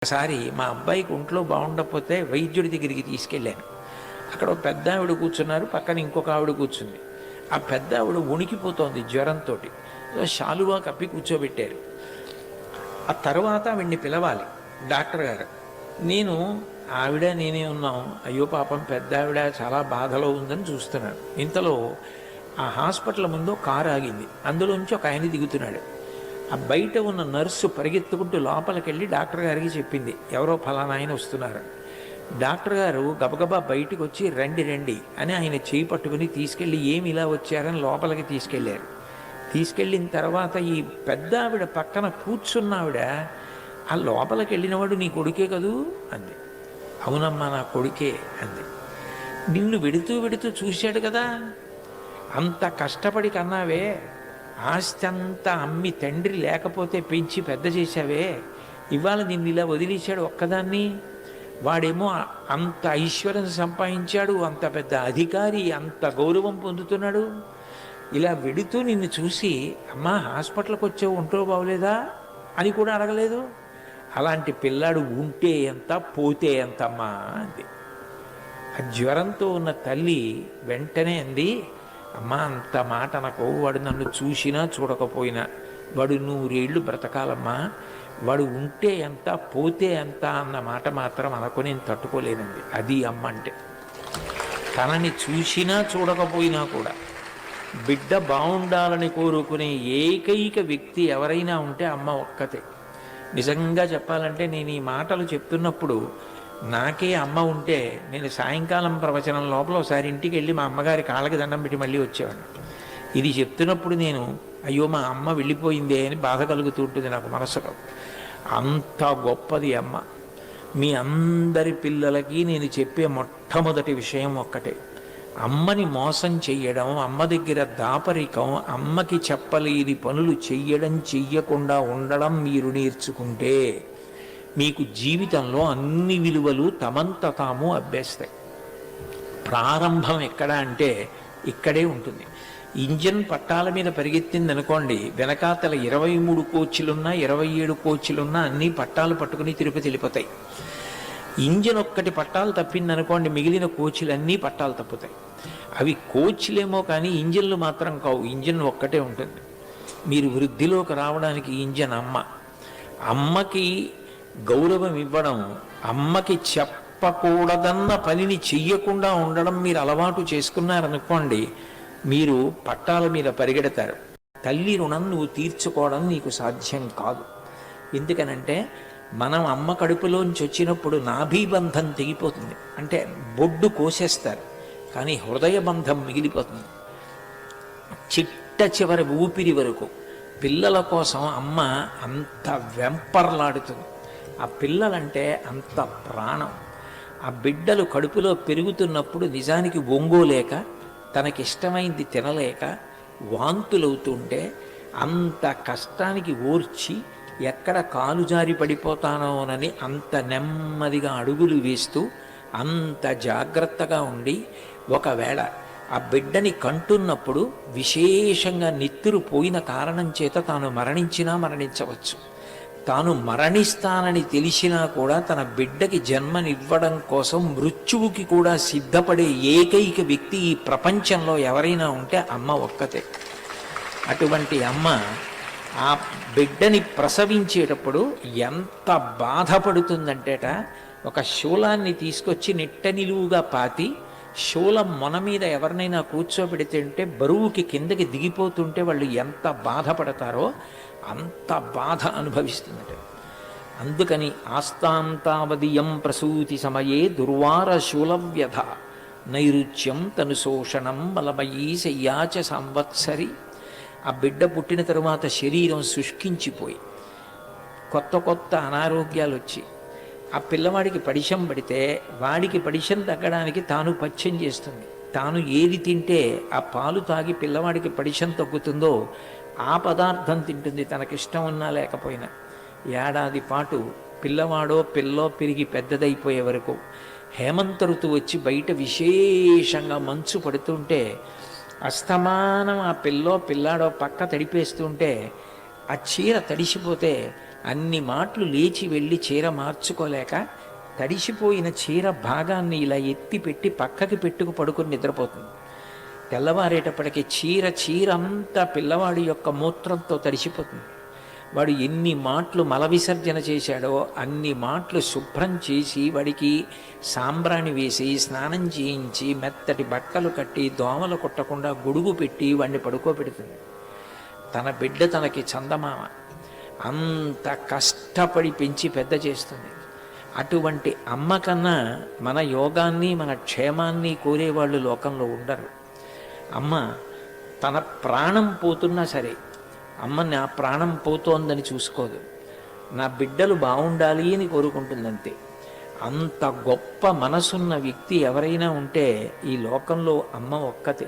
ఒకసారి మా అబ్బాయికి ఒంట్లో బాగుండకపోతే వైద్యుడి దగ్గరికి తీసుకెళ్ళాను. అక్కడ ఒక పెద్ద ఆవిడ కూర్చున్నారు, పక్కన ఇంకొక ఆవిడ కూర్చుంది. ఆ పెద్ద ఆవిడ వణికిపోతోంది జ్వరంతో. శాలువా కప్పి కూర్చోబెట్టారు. ఆ తర్వాత ఆవిడ్ని పిలవాలి డాక్టర్ గారు. నేను నేనే ఉన్నాం. అయ్యో పాపం పెద్ద ఆవిడ చాలా బాధలో ఉందని చూస్తున్నాను. ఇంతలో ఆ హాస్పిటల్ ముందు కారు ఆగింది. అందులోంచి ఒక ఆయన దిగుతున్నాడు. ఆ బయట ఉన్న నర్సు పరిగెత్తుకుంటూ లోపలికి వెళ్ళి డాక్టర్ గారికి చెప్పింది, ఎవరో ఫలానా ఆయన వస్తున్నారు. డాక్టర్ గారు గబగబా బయటకు వచ్చి రండి రండి అని ఆయన చేయి పట్టుకుని తీసుకెళ్ళి ఏమి ఇలా వచ్చారని లోపలికి తీసుకెళ్ళారు. తీసుకెళ్ళిన తర్వాత ఈ పెద్ద ఆవిడ పక్కన కూర్చున్న ఆవిడ, ఆ లోపలికి వెళ్ళినవాడు నీ కొడుకే కదూ అంది. అవునమ్మా నా కొడుకే అంది. నిన్ను వెడుతూ వెడుతూ చూశాడు కదా, అంత కష్టపడి కన్నావే, ఆస్తి అంతా అమ్మి తండ్రి లేకపోతే పెంచి పెద్ద చేశావే, ఇవాళ నిన్ను ఇలా వదిలేశాడు ఒక్కదాన్ని. వాడేమో అంత ఐశ్వర్యం సంపాదించాడు, అంత పెద్ద అధికారి, అంత గౌరవం పొందుతున్నాడు. ఇలా వెడుతూ నిన్ను చూసి అమ్మా హాస్పిటల్కి వచ్చావు ఒంట్లో బాగోలేదా అని కూడా అడగలేదు. అలాంటి పిల్లాడు ఉంటే ఎంత పోతే ఎంతమ్మా అంది. ఆ జ్వరంతో ఉన్న తల్లి వెంటనే అంది, అమ్మా అంత మాట నాకు, వాడు నన్ను చూసినా చూడకపోయినా వాడు 100 ఏళ్ళు బ్రతకాలమ్మా, వాడు ఉంటే ఎంత పోతే ఎంత అన్న మాట మాత్రం అనకు, నేను తట్టుకోలేనండి. అది అమ్మ అంటే. తనని చూసినా చూడకపోయినా కూడా బిడ్డ బాగుండాలని కోరుకునే ఏకైక వ్యక్తి ఎవరైనా ఉంటే అమ్మ ఒక్కతే. నిజంగా చెప్పాలంటే నేను ఈ మాటలు చెప్తున్నప్పుడు నాకే అమ్మ ఉంటే నేను సాయంకాలం ప్రవచనం లోపల ఒకసారి ఇంటికి వెళ్ళి మా అమ్మగారి కాళ్ళకి దండం పెట్టి మళ్ళీ వచ్చేవాడిని. ఇది చెప్తున్నప్పుడు నేను అయ్యో మా అమ్మ వెళ్ళిపోయిందే అని బాధ కలుగుతూ ఉంటుంది నాకు మనసులో. అంత గొప్పది అమ్మ. మీ అందరి పిల్లలకి నేను చెప్పే మొట్టమొదటి విషయం ఒక్కటే, అమ్మని మోసం చెయ్యడం, అమ్మ దగ్గర దాపరికం, అమ్మకి చెప్పలేని పనులు చెయ్యకుండా ఉండడం మీరు నేర్చుకుంటే మీకు జీవితంలో అన్ని విలువలు తమంత తాము అభ్యస్తాయి. ప్రారంభం ఎక్కడ అంటే ఇక్కడే ఉంటుంది. ఇంజన్ పట్టాల మీద పరిగెత్తింది అనుకోండి, వెనకాతల 23 కోచ్లున్నా 27 కోచ్లున్నా అన్నీ పట్టాలు పట్టుకుని తిరుపతి వెళ్ళిపోతాయి. ఇంజన్ ఒక్కటి పట్టాలు తప్పిందనుకోండి, మిగిలిన కోచ్లన్నీ పట్టాలు తప్పుతాయి. అవి కోచ్లేమో కానీ ఇంజన్లు మాత్రం కావు. ఇంజన్ ఒక్కటే ఉంటుంది. మీరు వృద్ధిలోకి రావడానికి ఇంజన్ అమ్మ. అమ్మకి గౌరవం ఇవ్వడం, అమ్మకి చెప్పకూడదన్న పనిని చెయ్యకుండా ఉండడం మీరు అలవాటు చేసుకున్నారనుకోండి, మీరు పట్టాల మీద పరిగెడతారు. తల్లి రుణం నువ్వు తీర్చుకోవడం నీకు సాధ్యం కాదు. ఎందుకనంటే మనం అమ్మ కడుపులోంచి వచ్చినప్పుడు నాభీబంధం తెగిపోతుంది, అంటే బొడ్డు కోసేస్తారు, కానీ హృదయ బంధం మిగిలిపోతుంది. చిట్ట చివరి ఊపిరి వరకు పిల్లల కోసం అమ్మ అంత వెంపర్లాడుతుంది. ఆ పిల్లలంటే అంత ప్రాణం. ఆ బిడ్డలు కడుపులో పెరుగుతున్నప్పుడు నిజానికి ఒంగోలేక, తనకిష్టమైంది తినలేక వాంతులవుతుంటే అంత కష్టానికి ఓర్చి ఎక్కడ కాలు జారి పడిపోతానోనని అంత నెమ్మదిగా అడుగులు వేస్తూ అంత జాగ్రత్తగా ఉండి, ఒకవేళ ఆ బిడ్డని కంటున్నప్పుడు విశేషంగా నెత్తురు పోయిన కారణం చేత తాను మరణించినా మరణించవచ్చు. తాను మరణిస్తానని తెలిసినా కూడా తన బిడ్డకి జన్మనివ్వడం కోసం మృత్యువుకి కూడా సిద్ధపడే ఏకైక వ్యక్తి ఈ ప్రపంచంలో ఎవరైనా ఉంటే అమ్మ ఒక్కతే. అటువంటి అమ్మ ఆ బిడ్డని ప్రసవించేటప్పుడు ఎంత బాధపడుతుందంటేట, ఒక శూలాన్ని తీసుకొచ్చి నిట్ట నిలువుగా పాతి శూలం మొన మీద ఎవరినైనా కూర్చోబెడితే బరువుకి కిందకి దిగిపోతుంటే వాళ్ళు ఎంత బాధపడతారో అంత బాధ అనుభవిస్తుందట. అందుకని ఆస్తాంతావదియం ప్రసూతి సమయే దుర్వార శూలవ్యధ నైరుచ్యం తను శోషణం బలమయీ శయ్యాచ సంవత్సరి. ఆ బిడ్డ పుట్టిన తరువాత శరీరం శుష్కించిపోయి కొత్త కొత్త అనారోగ్యాలు వచ్చి ఆ పిల్లవాడికి పడిశం పడితే వాడికి పడిశం తగ్గడానికి తాను పథ్యం చేస్తుంది. తాను ఏది తింటే ఆ పాలు తాగి పిల్లవాడికి పడిశం తగ్గుతుందో ఆ పదార్థం తింటుంది, తనకిష్టం ఉన్నా లేకపోయినా. ఏడాది పాటు పిల్లవాడో పిల్లో పెరిగి పెద్దదైపోయే వరకు హేమంత ఋతువు వచ్చి బయట విశేషంగా మంచు పడుతుంటే అస్తమానం ఆ పిల్లో పిల్లాడో పక్క తడిపేస్తుంటే ఆ చీర తడిసిపోతే అన్ని మాటలు లేచి వెళ్ళి చీర మార్చుకోలేక తడిసిపోయిన చీర భాగాన్ని ఇలా ఎత్తి పెట్టి పక్కకి పెట్టుకు పడుకుని నిద్రపోతుంది. తెల్లవారేటప్పటికి చీర అంతా పిల్లవాడి యొక్క మూత్రంతో తడిసిపోతుంది. వాడు ఎన్ని మాటలు మల విసర్జన చేశాడో అన్ని మాటలు శుభ్రం చేసి వాడికి సాంబ్రాణి వేసి స్నానం చేయించి మెత్తటి బట్టలు కట్టి దోమలు కుట్టకుండా గొడుగు పెట్టి వాడిని పడుకోబెడుతుంది. తన బిడ్డ తనకి చందమామ, అంత కష్టపడి పెంచి పెద్ద చేస్తుంది. అటువంటి అమ్మ కన్నా మన యోగాన్ని మన క్షేమాన్ని కోరేవాళ్ళు లోకంలో ఉండరు. అమ్మ తన ప్రాణం పోతున్నా సరే అమ్మ నా ప్రాణం పోతోందని చూసుకోదు, నా బిడ్డలు బాగుండాలి అని కోరుకుంటుందంతే. అంత గొప్ప మనసున్న వ్యక్తి ఎవరైనా ఉంటే ఈ లోకంలో అమ్మ ఒక్కతే.